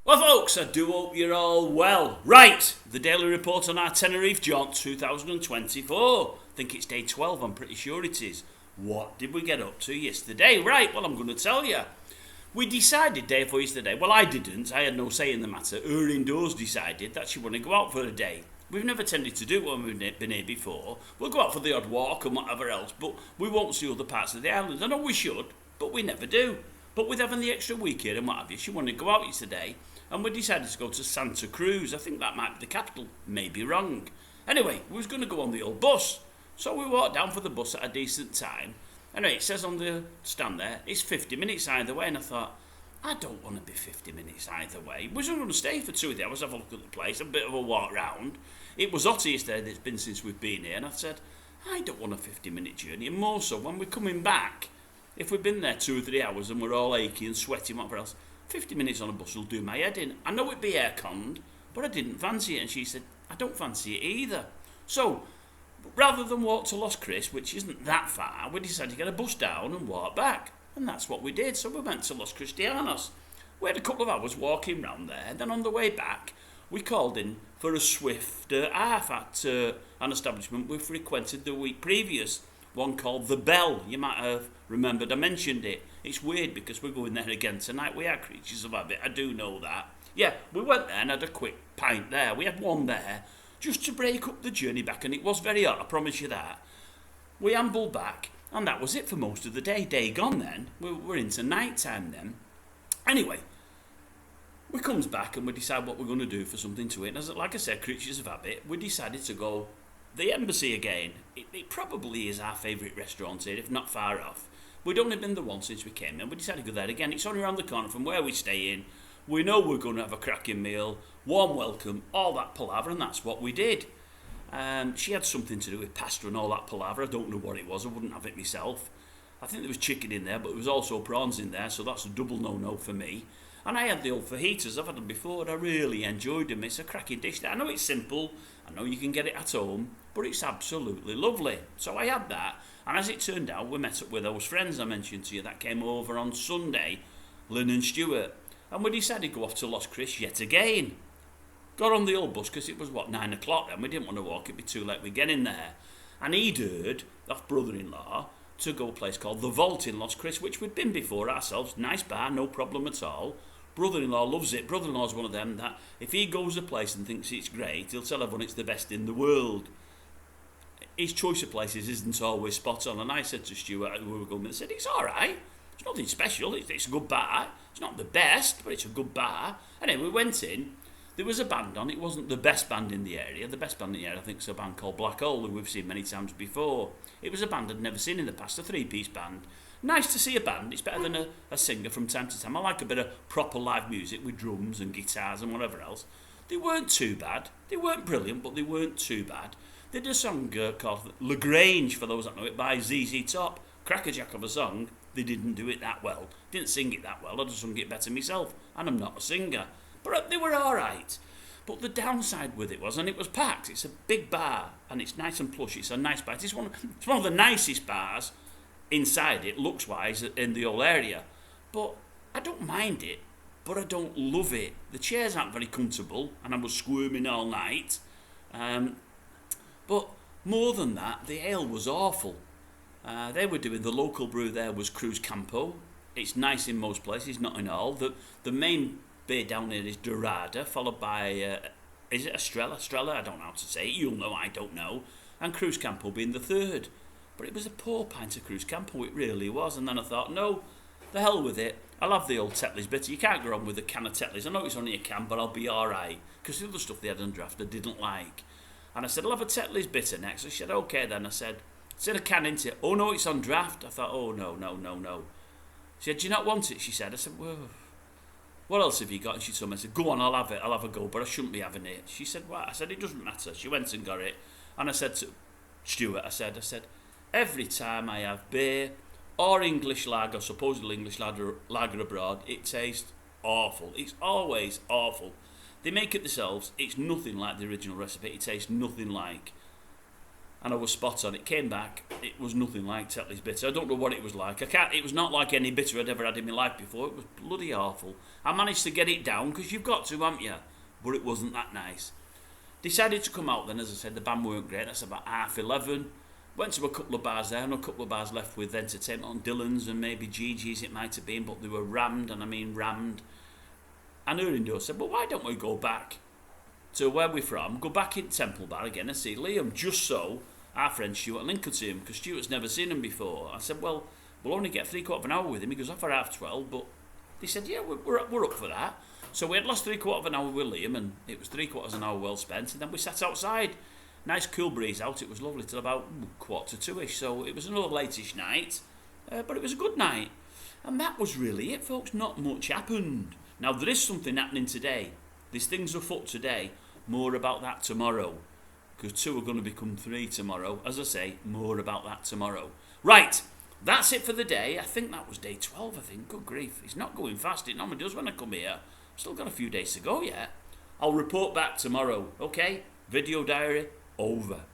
Well, folks, I do hope you're all well. Right, the daily report on our Tenerife jaunt 2024. I think it's day 12, I'm pretty sure it is. What did we get up to yesterday? Right, well, I'm going to tell you. We decided day before yesterday. Well, I didn't. I had no say in the matter. Her indoors decided that she wanted to go out for a day. We've never tended to do it when we've been here before. We'll go out for the odd walk and whatever else, but we won't see other parts of the island. I know we should, but we never do. But with having the extra week here and what have you, she wanted to go out yesterday, and we decided to go to Santa Cruz. I think that might be the capital. May be wrong. Anyway, we was going to go on the old bus. So we walked down for the bus at a decent time. Anyway, it says on the stand there, it's 50 minutes either way, and I thought, I don't want to be 50 minutes either way. We was going to stay for 2 hours, have a look at the place, a bit of a walk round. It was hot yesterday, it's been since we've been here, and I said, I don't want a 50-minute journey, and more so when we're coming back. If we've been there 2 or 3 hours and we're all achy and sweaty and whatever else, 50 minutes on a bus will do my head in. I know it'd be air-conned, but I didn't fancy it, and she said, I don't fancy it either. So, rather than walk to Los Cris, which isn't that far, we decided to get a bus down and walk back. And that's what we did. So we went to Los Cristianos. We had a couple of hours walking round there. Then on the way back, we called in for a swift half at an establishment we frequented the week previous, one called The Bell. You might have remembered I mentioned it. It's weird because we're going there again tonight. We are creatures of habit, I do know that. Yeah, we went there and had a quick pint there. We had one there just to break up the journey back, and it was very hot, I promise you that. We ambled back, and that was it for most of the day. Day gone then. We're into night time then. Anyway, we comes back and we decide what we're going to do for something to eat. And as like I said, creatures of habit, we decided to go the Embassy again. It probably is our favourite restaurant here, if not far off. We'd only been the one since we came in. We decided to go there again. It's only around the corner from where we stay in. We know we're going to have a cracking meal, warm welcome, all that palaver, and that's what we did. She had something to do with pasta and all that palaver. I don't know what it was. I wouldn't have it myself. I think there was chicken in there, but there was also prawns in there, so that's a double no-no for me. And I had the old fajitas. I've had them before, and I really enjoyed them. It's a cracking dish. I know it's simple. I know you can get it at home, but it's absolutely lovely. So I had that, and as it turned out, we met up with those friends I mentioned to you that came over on Sunday, Lynn and Stuart, and we decided to go off to Los Cris yet again. Got on the old bus because it was, 9 o'clock then. We didn't want to walk, it'd be too late. We get in there. And he'd heard off brother-in-law to go to a place called The Vault in Los Cris, which we'd been before ourselves. Nice bar, no problem at all. Brother-in-law loves it. Brother-in-law's one of them that if he goes to a place and thinks it's great, he'll tell everyone it's the best in the world. His choice of places isn't always spot on. And I said to Stuart, who we were going with, I said, it's all right. It's nothing special. It's a good bar. It's not the best, but it's a good bar. Anyway, we went in. There was a band on. It wasn't the best band in the area. The best band in the area, I think, is a band called Black Hole, who we've seen many times before. It was a band I'd never seen in the past, a 3-piece band. Nice to see a band. It's better than a singer from time to time. I like a bit of proper live music with drums and guitars and whatever else. They weren't too bad. They weren't brilliant, but they weren't too bad. They did a song called Lagrange, for those that know it, by ZZ Top. Crackerjack of a song. They didn't do it that well. Didn't sing it that well. I'd have sung it better myself. And I'm not a singer. But they were alright. But the downside with it was, and it was packed, it's a big bar, and it's nice and plush, it's a nice bar. It's one of the nicest bars inside it, looks-wise, in the whole area. But I don't mind it, but I don't love it. The chairs aren't very comfortable, and I was squirming all night. But more than that, the ale was awful. They were doing, the local brew there was Cruz Campo. It's nice in most places, not in all. The main beer down here is Dorada, followed by, is it Estrella? I don't know how to say it. You'll know, I don't know. And Cruz Campo being the third. But it was a poor pint of Cruz Campo, it really was. And then I thought, no, the hell with it. I'll have the old Tetley's bitter. You can't go wrong with a can of Tetley's. I know it's only a can, but I'll be alright. Because the other stuff they had on draft I didn't like. And I said, I'll have a Tetley's bitter next. She said, okay then. I said a can into it. Oh no, it's on draft. I thought, oh no. She said, do you not want it? She said. I said, well, what else have you got? And she told me, I said, go on, I'll have it. I'll have a go, but I shouldn't be having it. She said, what? I said, it doesn't matter. She went and got it. And I said to Stuart, I said, every time I have beer or English lager, supposedly English lager abroad, it tastes awful. It's always awful. They make it themselves. It's nothing like the original recipe. It tastes nothing like. and I was spot on. It came back. It was nothing like Tetley's bitter. I don't know what it was like. It was not like any bitter I'd ever had in my life before. It was bloody awful. I managed to get it down, because you've got to, haven't you? But it wasn't that nice. Decided to come out then, as I said. The band weren't great. That's about 11:30. Went to a couple of bars there, and a couple of bars left with entertainment on Dylan's and maybe Gigi's it might have been, but they were rammed, and I mean rammed. And Urindo said, well, why don't we go back to where we're from, go back in Temple Bar again and see Liam, just so our friend Stuart and Link could see him, because Stuart's never seen him before. I said, well, we'll only get 3/4 of an hour with him. He goes off at 12:30, but they said, yeah, we're up for that. So we had lost 3/4 of an hour with Liam, and it was 3/4 of an hour well spent, and then we sat outside. Nice cool breeze out. It was lovely till about 1:45ish, so it was another latish night, but it was a good night. And that was really it, folks. Not much happened. Now, there is something happening today. There's things afoot today. More about that tomorrow, because 2 are going to become 3 tomorrow. As I say, more about that tomorrow. Right, that's it for the day. I think that was day 12, I think. Good grief. It's not going fast. It normally does when I come here. Still got a few days to go yet. I'll report back tomorrow, okay? Video diary, over.